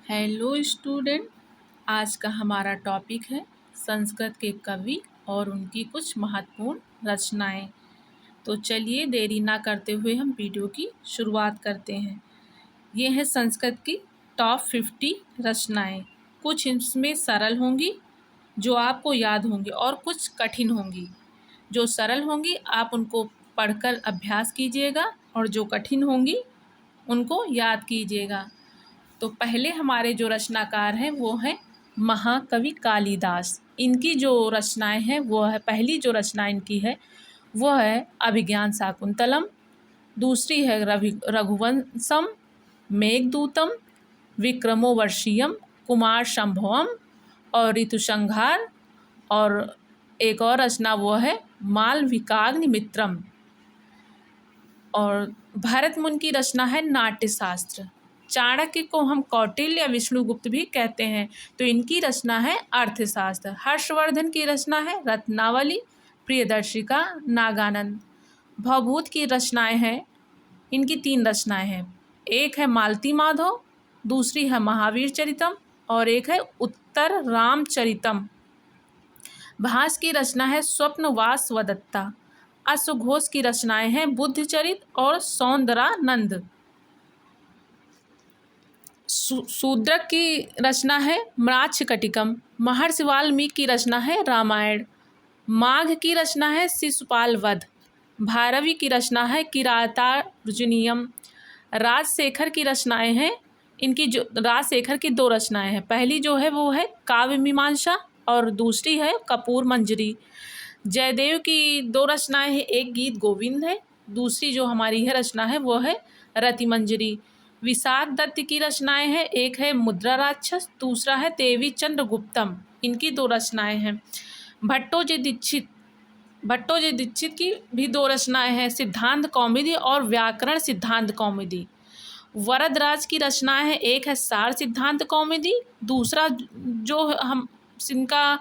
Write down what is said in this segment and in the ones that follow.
Hello student. आज का हमारा टॉपिक है संस्कृत के कवि और उनकी कुछ महत्वपूर्ण रचनाएं। तो चलिए देरी ना करते हुए हम वीडियो की शुरुआत करते हैं। ये है संस्कृत की टॉप 50 रचनाएं। कुछ इसमें सरल होंगी जो आपको याद होंगी और कुछ कठिन होंगी। जो सरल होंगी आप उनको पढ़कर अभ्यास कीजिएगा और जो कठिन होंगी उनको याद कीजिएगा। तो पहले हमारे जो रचनाकार हैं वो हैं महाकवि कालिदास। इनकी जो रचनाएं हैं वो है, पहली जो रचना इनकी है वो है अभिज्ञान शाकुंतलम, दूसरी है रघुवंशम, मेघदूतम, विक्रमोर्वशीयम, कुमार संभवम और ऋतुसंहार, और एक और रचना वो है मालविकाग्निमित्रम। और भरत मुनि की रचना है नाट्यशास्त्र। चाणक्य को हम कौटिल्य या विष्णुगुप्त भी कहते हैं, तो इनकी रचना है अर्थशास्त्र। हर्षवर्धन की रचना है रत्नावली, प्रियदर्शिका, नागानंद। भवभूत की रचनाएं हैं, इनकी 3 रचनाएं हैं। एक है मालती माधव, दूसरी है महावीर चरितम और एक है उत्तर रामचरितम। भास की रचना है स्वप्नवास वदत्ता। अश्वघोष की रचनाएं हैं बुद्धचरित और सौंदरानंद। शूद्रक की रचना है मृच्छकटिकम। महर्षि वाल्मीकि की रचना है रामायण। माघ की रचना है शिशुपाल वध। भारवी की रचना है किरातार्जुनीयम। राजशेखर की रचनाएं हैं, इनकी जो राजशेखर की 2 रचनाएं हैं। पहली जो है वो है काव्य मीमांसा और दूसरी है कपूर मंजरी। जयदेव की 2 रचनाएं हैं, एक गीत गोविंद है, दूसरी जो हमारी है रचना है वो है रति मंजरी। विशाख दत्त की रचनाएं हैं, एक है मुद्रा राक्षस, दूसरा है देवी चंद्रगुप्तम। इनकी 2 रचनाएं हैं। भट्टोजी दीक्षित की भी 2 रचनाएं हैं, सिद्धांत कौमुदी और व्याकरण सिद्धांत कौमुदी। वरदराज की रचनाएं हैं, एक है सार सिद्धांत कौमुदी, दूसरा जो हम इनका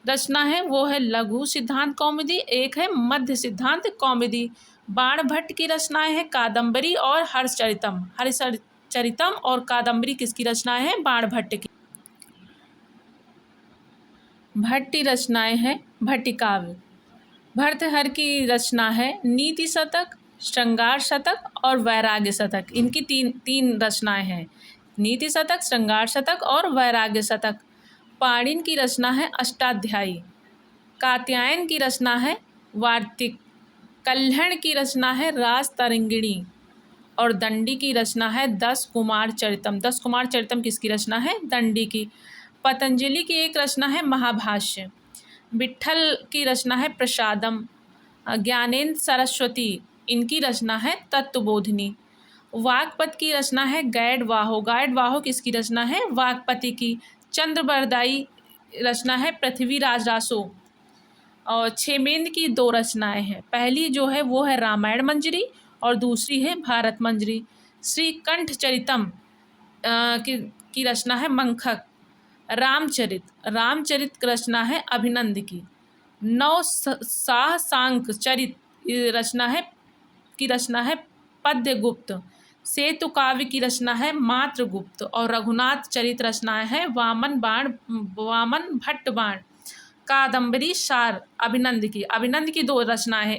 रचना है वो है लघु सिद्धांत कौमुदी, एक है मध्य सिद्धांत कौमुदी। बाणभट्ट की रचनाएं हैं कादम्बरी और हर्षचरितम। हर्षचरितम और कादम्बरी किसकी रचनाएं हैं? बाणभट्ट की। भट्टी रचनाएं हैं भट्टिकाव्य। भर्तृहरि की रचना है नीति शतक, श्रृंगार शतक और वैराग्य शतक। इनकी तीन रचनाएं हैं, नीति शतक, श्रृंगार शतक और वैराग्य शतक। पाणिनि की रचना है अष्टाध्यायी। कात्यायन की रचना है वार्तिक। कल्हण की रचना है रास तरंगिणी और दंडी की रचना है 10 कुमार चरितम। 10 कुमार चरितम किसकी रचना है? दंडी की। पतंजलि की एक रचना है महाभाष्य। विट्ठल की रचना है प्रसादम। ज्ञानेन्द्र सरस्वती, इनकी रचना है तत्वबोधिनी। वाक्पति की रचना है गैडवाहो। गैडवाहो किसकी रचना है? वाक्पति की। चंद्रबरदाई रचना है पृथ्वीराज रासो। और क्षेमेंद्र की 2 रचनाएं हैं, पहली जो है वो है रामायण मंजरी और दूसरी है भारत मंजरी। श्रीकंठ चरितम की रचना है मंखक। रामचरित रचना है अभिनंद की। साहसांक चरित रचना है पद्यगुप्त। सेतु काव्य की रचना है मात्रगुप्त और रघुनाथ चरित रचनाएं है वामन भट्ट बाण। कादम्बरी सार अभिनंद की। अभिनंद की 2 रचनाएं हैं,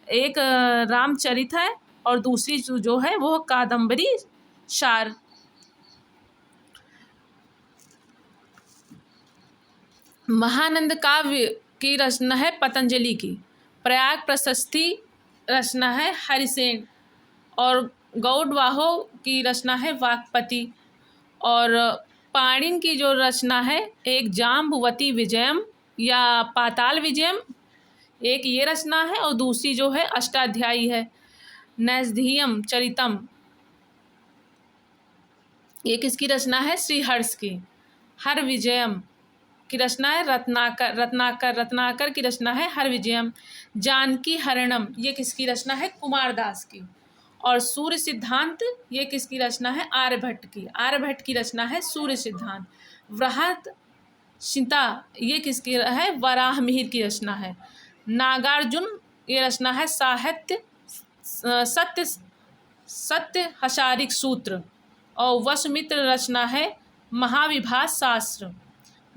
एक रामचरित है और दूसरी जो है वो कादम्बरी सार। महानंद काव्य की रचना है पतंजलि की। प्रयाग प्रशस्ति रचना है हरिसेन और गौडवाहो की रचना है वाक्पति। और पाणिनि की जो रचना है एक जाम्बुवती विजयम या पाताल विजयम, एक ये रचना है और दूसरी जो है अष्टाध्यायी है नैषधीयम चरितम। ये किसकी रचना है? श्रीहर्ष की। हर विजयम की रचना है रत्नाकर की रचना है हर विजयम। जानकी हरणम, ये किसकी रचना है? कुमारदास की। और सूर्य सिद्धांत, ये किसकी रचना है? आर्यभट्ट की। आर्यभट्ट की रचना है सूर्य सिद्धांत। वृहत सीता, ये किसकी है? वराह मिहिर की रचना है। नागार्जुन, ये रचना है साहित्य सत्य हसारिक सूत्र और वसुमित्र रचना है महाविभास शास्त्र।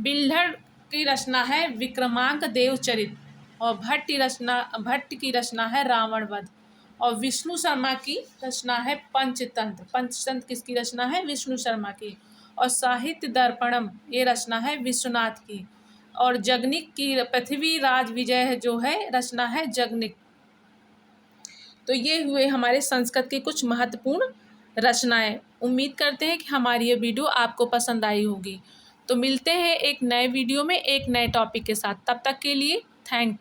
बिल्हड़ की रचना है विक्रमांक देवचरित। और भट्ट की रचना है रावण वध। और विष्णु शर्मा की रचना है पंचतंत्र। पंचतंत्र किसकी रचना है? विष्णु शर्मा की। और साहित्य दर्पणम ये रचना है विश्वनाथ की। और जगनिक की पृथ्वीराज विजय जो है रचना है जगनिक। तो ये हुए हमारे संस्कृत की कुछ महत्वपूर्ण रचनाएं। उम्मीद करते हैं कि हमारी ये वीडियो आपको पसंद आई होगी। तो मिलते हैं एक नए वीडियो में एक नए टॉपिक के साथ। तब तक के लिए थैंक यू।